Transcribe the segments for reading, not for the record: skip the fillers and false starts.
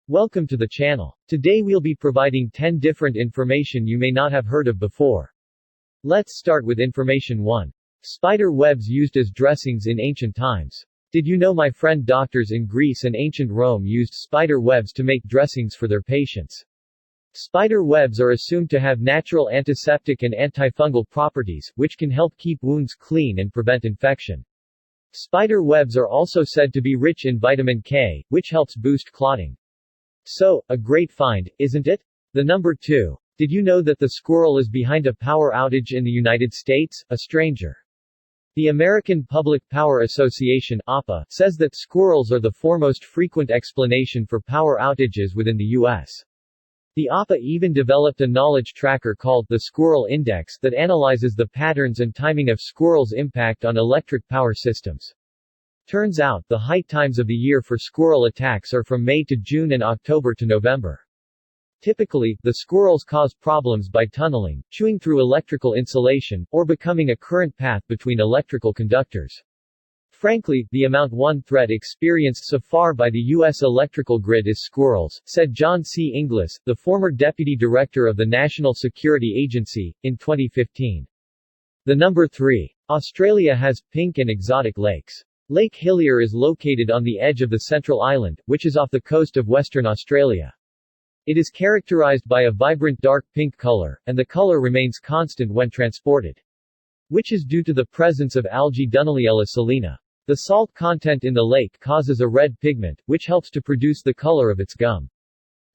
Welcome to the channel. Today we'll be providing 10 different information you may not have heard of before. Let's start with information 1. Spider webs used as dressings in ancient times. Did you know, my friend, doctors in Greece and ancient Rome used spider webs to make dressings for their patients? Spider webs are assumed to have natural antiseptic and antifungal properties, which can help keep wounds clean and prevent infection. Spider webs are also said to be rich in vitamin K, which helps boost clotting. So, a great find, isn't it? The number 2. Did you know that the squirrel is behind a power outage in the United States? A stranger. The American Public Power Association (APA) says that squirrels are the foremost frequent explanation for power outages within the U.S. The APA even developed a knowledge tracker called the Squirrel Index that analyzes the patterns and timing of squirrels' impact on electric power systems. Turns out, the height times of the year for squirrel attacks are from May to June and October to November. Typically, the squirrels cause problems by tunneling, chewing through electrical insulation, or becoming a current path between electrical conductors. Frankly, the one threat experienced so far by the U.S. electrical grid is squirrels, said John C. Inglis, the former deputy director of the National Security Agency, in 2015. The number 3. Australia has pink and exotic lakes. Lake Hillier is located on the edge of the Central Island, which is off the coast of Western Australia. It is characterized by a vibrant dark pink color, and the color remains constant when transported, which is due to the presence of algae Dunaliella salina. The salt content in the lake causes a red pigment, which helps to produce the color of its gum.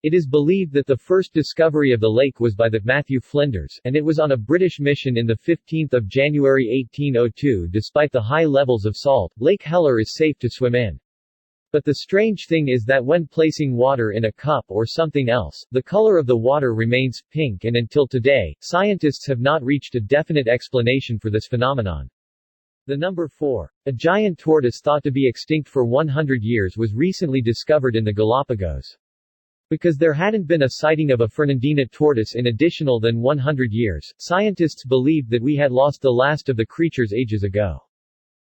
It is believed that the first discovery of the lake was by the Matthew Flinders, and it was on a British mission in 15 January 1802. Despite the high levels of salt, Lake Heller is safe to swim in. But the strange thing is that when placing water in a cup or something else, the color of the water remains pink, and until today, scientists have not reached a definite explanation for this phenomenon. The number 4. A giant tortoise thought to be extinct for 100 years was recently discovered in the Galapagos. Because there hadn't been a sighting of a Fernandina tortoise in additional than 100 years, scientists believed that we had lost the last of the creatures ages ago.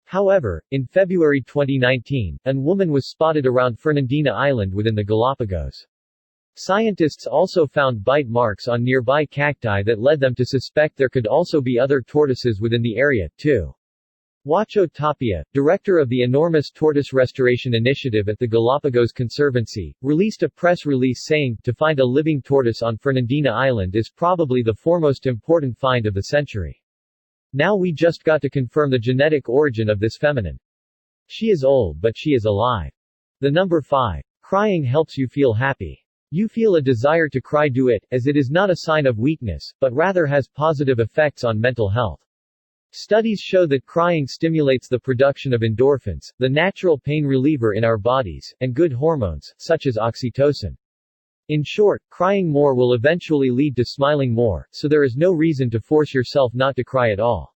However, in February 2019, a woman was spotted around Fernandina Island within the Galapagos. Scientists also found bite marks on nearby cacti that led them to suspect there could also be other tortoises within the area, too. Wacho Tapia, director of the enormous tortoise restoration initiative at the Galapagos Conservancy, released a press release saying, "To find a living tortoise on Fernandina Island is probably the foremost important find of the century. Now we just got to confirm the genetic origin of this feminin. She is old, but she is alive." The number 5. Crying helps you feel happy. You feel a desire to cry, do it, as it is not a sign of weakness, but rather has positive effects on mental health. Studies show that crying stimulates the production of endorphins, the natural pain reliever in our bodies, and good hormones, such as oxytocin. In short, crying more will eventually lead to smiling more, so there is no reason to force yourself not to cry at all.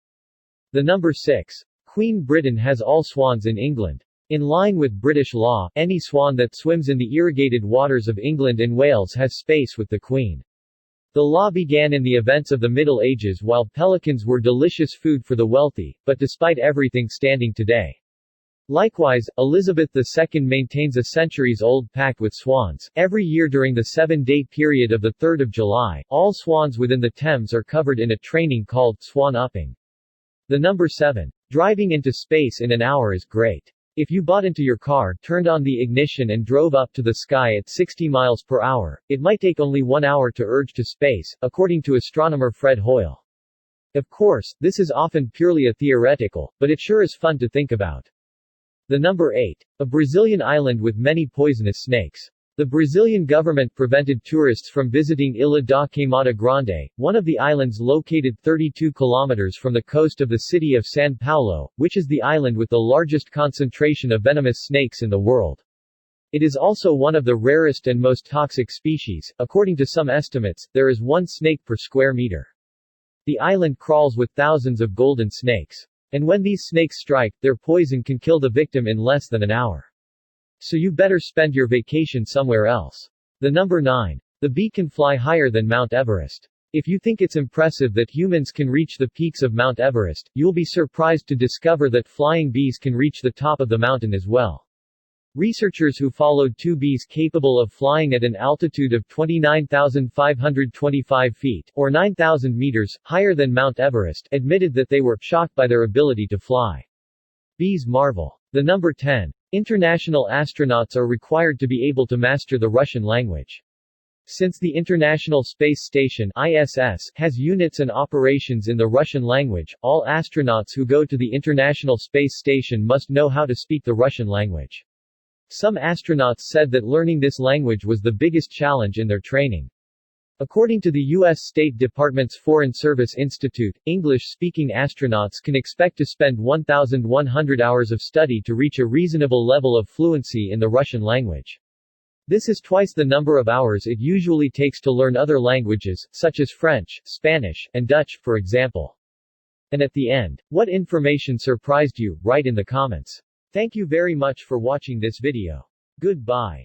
The number 6. Queen Britain has all swans in England. In line with British law, any swan that swims in the irrigated waters of England and Wales has space with the Queen. The law began in the events of the Middle Ages while pelicans were delicious food for the wealthy, but despite everything standing today. Likewise, Elizabeth II maintains a centuries-old pact with swans. Every year during the 7-day period of the 3rd of July, all swans within the Thames are covered in a training called swan upping. The number 7. Driving into space in an hour is great. If you bought into your car, turned on the ignition and drove up to the sky at 60 miles per hour, it might take only 1 hour to urge to space, according to astronomer Fred Hoyle. Of course, this is often purely a theoretical, but it sure is fun to think about. The number 8. A Brazilian island with many poisonous snakes. The Brazilian government prevented tourists from visiting Ilha da Queimada Grande, one of the islands located 32 kilometers from the coast of the city of São Paulo, which is the island with the largest concentration of venomous snakes in the world. It is also one of the rarest and most toxic species. According to some estimates, there is 1 snake per square meter. The island crawls with thousands of golden snakes. And when these snakes strike, their poison can kill the victim in less than an hour. So you better spend your vacation somewhere else. The number 9. The bee can fly higher than Mount Everest. If you think it's impressive that humans can reach the peaks of Mount Everest, you'll be surprised to discover that flying bees can reach the top of the mountain as well. Researchers who followed two bees capable of flying at an altitude of 29,525 feet, or 9,000 meters, higher than Mount Everest, admitted that they were shocked by their ability to fly. Bees marvel. The number 10. International astronauts are required to be able to master the Russian language. Since the International Space Station (ISS) has units and operations in the Russian language, all astronauts who go to the International Space Station must know how to speak the Russian language. Some astronauts said that learning this language was the biggest challenge in their training. According to the U.S. State Department's Foreign Service Institute, English-speaking astronauts can expect to spend 1,100 hours of study to reach a reasonable level of fluency in the Russian language. This is twice the number of hours it usually takes to learn other languages, such as French, Spanish, and Dutch, for example. And at the end, what information surprised you? Write in the comments. Thank you very much for watching this video. Goodbye.